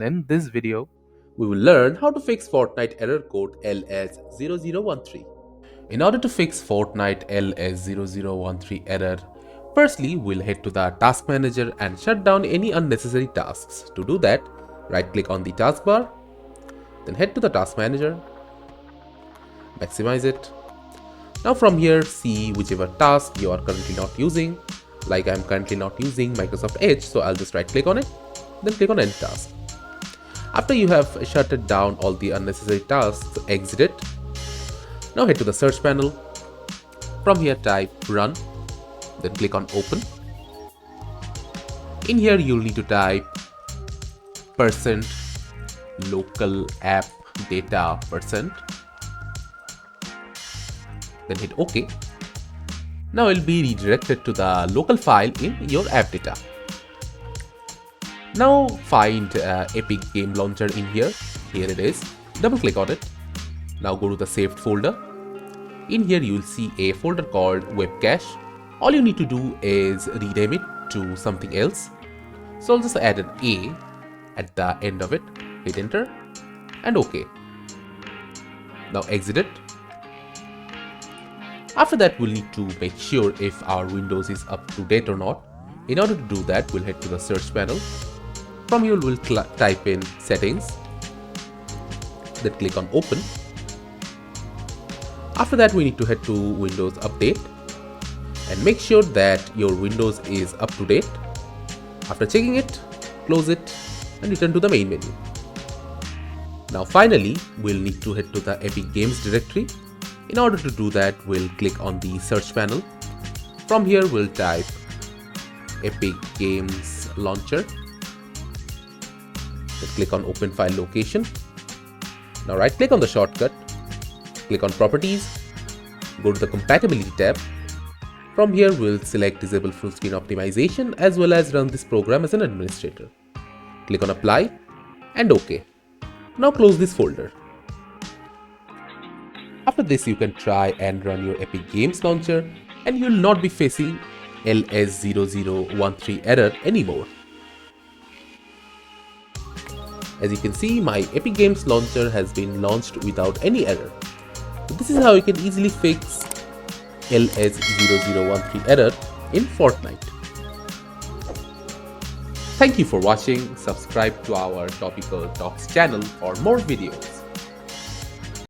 In this video, we will learn how to fix Fortnite error code LS-0013. In order to fix Fortnite LS-0013 error, firstly we'll head to the task manager and shut down any unnecessary tasks. To do that, right click on the taskbar, then head to the task manager, maximize it. Now from here, see whichever task you are currently not using. Like I'm currently not using Microsoft Edge, so I'll just right click on it, then click on end task. After you have shutted down all the unnecessary tasks, exit it. Now head to the search panel. From here type run, then click on open. In here you'll need to type %local app data %, then hit OK. Now it will be redirected to the local file in your app data. Now find Epic Game Launcher in here. Here it is. Double click on it. Now go to the saved folder. In here you will see a folder called web cache. All you need to do is rename it to something else. So I'll just add an A at the end of it. Hit enter and OK. Now exit it. After that, we'll need to make sure if our Windows is up to date or not. In order to do that, we'll head to the search panel. From here, we'll type in settings, then click on open. After that, we need to head to Windows Update and make sure that your Windows is up to date. After checking it, close it and return to the main menu. Now finally, we'll need to head to the Epic Games directory. In order to do that, we'll click on the search panel. From here, we'll type Epic Games Launcher. Then click on Open File Location. Now right click on the shortcut, click on Properties, go to the Compatibility tab. From here, we'll select Disable Full Screen Optimization as well as run this program as an administrator. Click on Apply and OK. Now close this folder. After this, you can try and run your Epic Games Launcher and you will not be facing LS-0013 error anymore. As you can see, my Epic Games Launcher has been launched without any error. So this is how you can easily fix LS-0013 error in Fortnite. Thank you for watching. Subscribe to our Topical Talks channel for more videos.